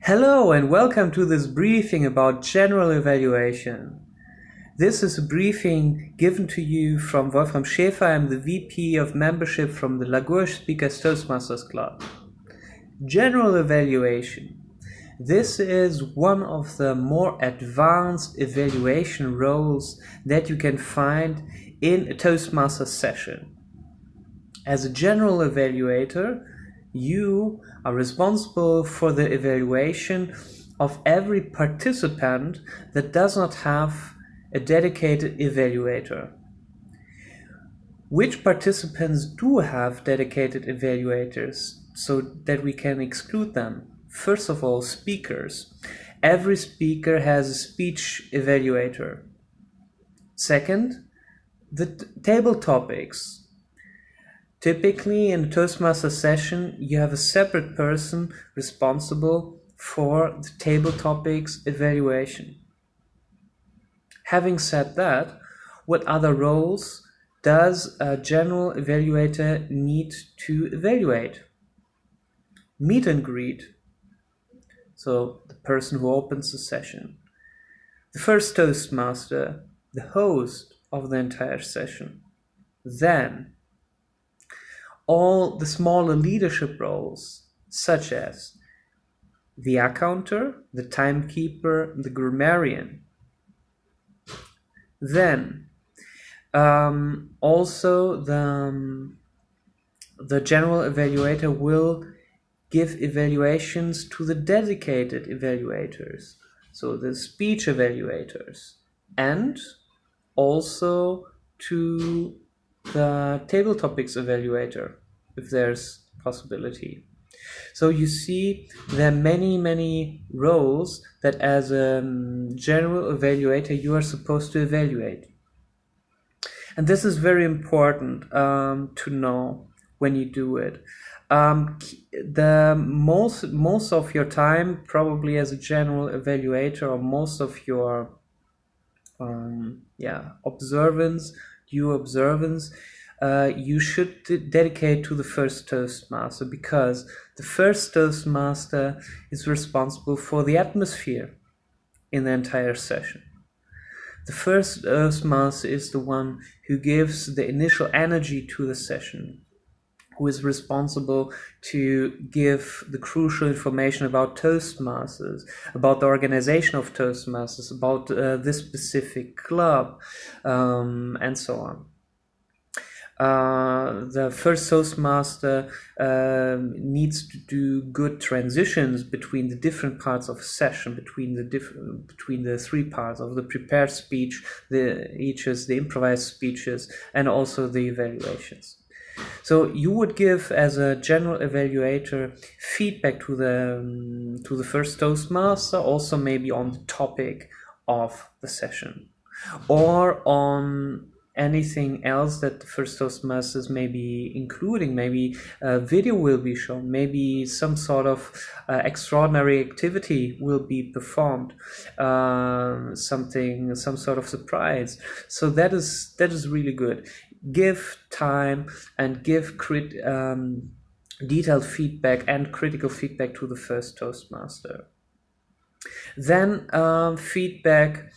Hello and welcome to this briefing about general evaluation. This is a briefing given to you from Wolfram Schäfer. I'm the VP of membership from the Lagouche Speakers Toastmasters Club. General evaluation. This is one of the more advanced evaluation roles that you can find in a Toastmasters session. As a general evaluator, you are responsible for the evaluation of every participant that does not have a dedicated evaluator. Which participants do have dedicated evaluators so that we can exclude them? First of all, speakers. Every speaker has a speech evaluator. Second, the table topics. Typically, in a Toastmaster session, you have a separate person responsible for the table topics evaluation. Having said that, what other roles does a general evaluator need to evaluate? Meet and greet, so the person who opens the session. The first Toastmaster, the host of the entire session. Then, all the smaller leadership roles, such as the accounter, the timekeeper, the grammarian. Then also the general evaluator will give evaluations to the dedicated evaluators, so the speech evaluators, and also to the table topics evaluator, if there's possibility. So you see, there are many roles that as a general evaluator you are supposed to evaluate. And this is very important to know when you do it. The most of your time, probably as a general evaluator, or most of your observance, you should dedicate to the first Toastmaster, because the first Toastmaster is responsible for the atmosphere in the entire session. The first Toastmaster is the one who gives the initial energy to the session, who is responsible to give the crucial information about Toastmasters, about the organization of Toastmasters, about this specific club, and so on. The first Toastmaster needs to do good transitions between the different parts of a session, between the three parts of the prepared speech, the improvised speeches, and also the evaluations. So you would give, as a general evaluator, feedback to the first Toastmaster, also maybe on the topic of the session, or on anything else that the first Toastmasters may be including. Maybe a video will be shown, maybe some sort of extraordinary activity will be performed, some sort of surprise. So that is really good. Give time and give detailed feedback and critical feedback to the first Toastmaster. Then feedback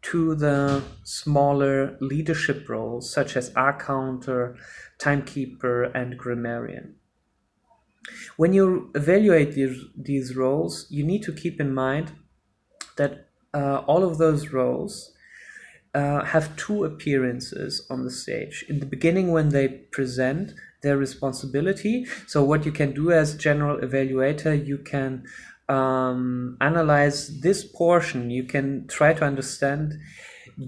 to the smaller leadership roles, such as accounter, timekeeper, and grammarian. When you evaluate these roles, you need to keep in mind that all of those roles have two appearances on the stage. In the beginning, when they present their responsibility, so what you can do as general evaluator, you can analyze this portion. You can try to understand,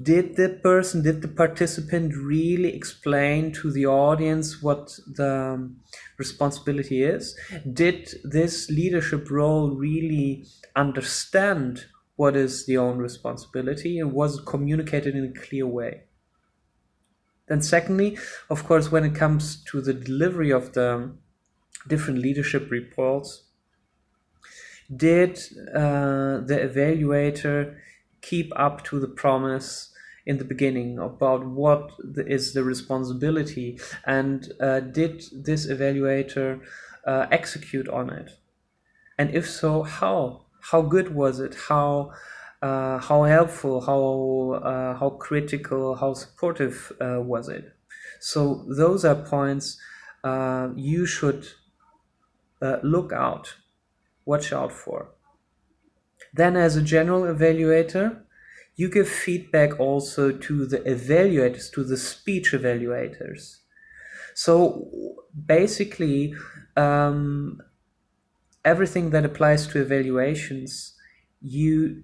did the participant really explain to the audience what the responsibility is? Did this leadership role really understand what is the own responsibility, and was it communicated in a clear way? Then secondly, of course, when it comes to the delivery of the different leadership reports, did the evaluator keep up to the promise in the beginning about what is the responsibility, and did this evaluator execute on it? And if so, how? How good was it? How helpful? How critical? How supportive was it? So those are points you should watch out for. Then, as a general evaluator, you give feedback also to the evaluators, to the speech evaluators. So basically, everything that applies to evaluations, you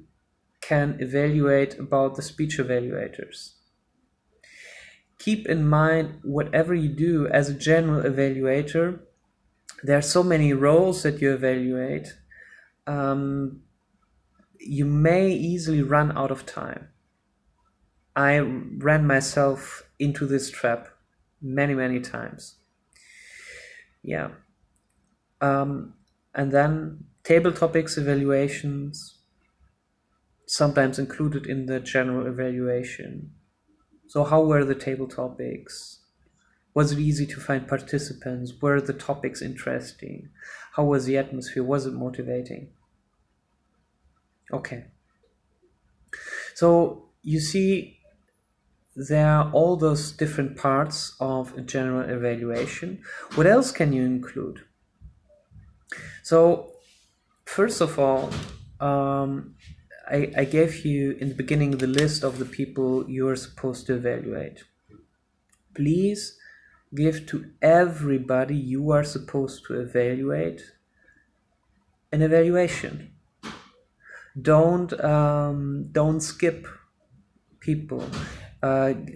can evaluate about the speech evaluators. Keep in mind, whatever you do as a general evaluator, there are so many roles that you evaluate. You may easily run out of time. I ran myself into this trap many times. Yeah. And then table topics evaluations, sometimes included in the general evaluation. So how were the table topics? Was it easy to find participants? Were the topics interesting? How was the atmosphere? Was it motivating? Okay. So you see, there are all those different parts of a general evaluation. What else can you include? So first of all, I gave you in the beginning the list of the people you're supposed to evaluate. Please give to everybody you are supposed to evaluate an evaluation. Don't skip people.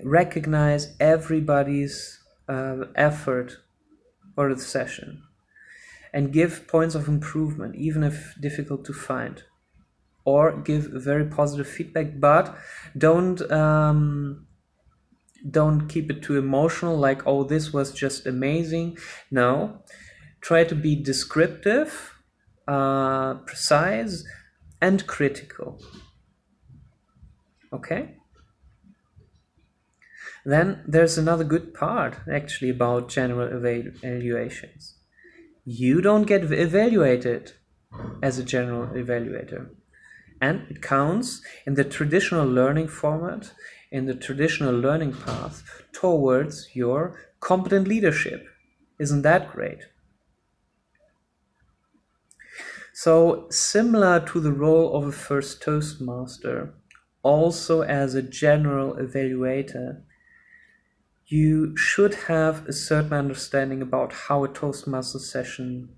Recognize everybody's effort for the session and give points of improvement, even if difficult to find, or give very positive feedback, but don't keep it too emotional, like, oh, this was just amazing. No, try to be descriptive, precise, and critical. Okay? Then there's another good part actually about general evaluations. You don't get evaluated as a general evaluator. And it counts in the traditional learning format, in the traditional learning path towards your competent leadership. Isn't that great? So, similar to the role of a first Toastmaster, also as a general evaluator, you should have a certain understanding about how a Toastmaster session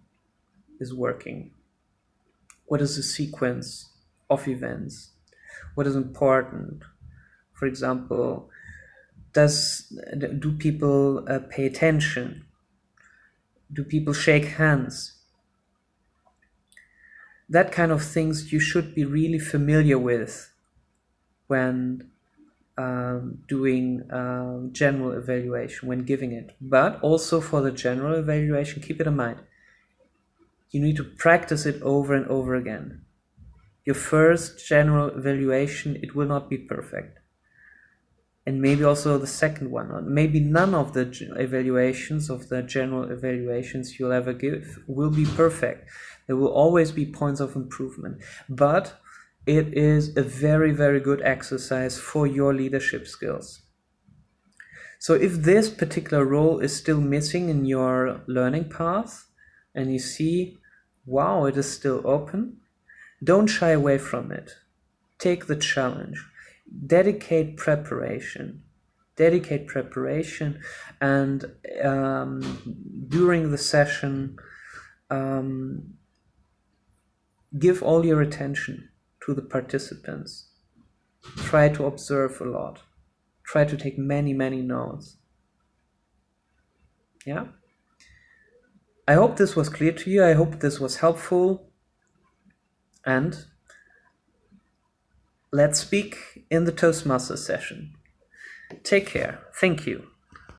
is working. What is the sequence of events? What is important? For example, do people pay attention? Do people shake hands? That kind of things you should be really familiar with when doing general evaluation, when giving it. But also for the general evaluation, keep it in mind. You need to practice it over and over again. Your first general evaluation, it will not be perfect. And maybe also the second one, or maybe none of the evaluations of the general evaluations you'll ever give will be perfect. There will always be points of improvement, but it is a very good exercise for your leadership skills. So if this particular role is still missing in your learning path, and you see, wow, it is still open, don't shy away from it. Take the challenge. Dedicate preparation, and during the session, give all your attention to the participants. Try to observe a lot. Try to take many notes. Yeah? I hope this was clear to you. I hope this was helpful. And let's speak in the Toastmaster session. Take care. Thank you.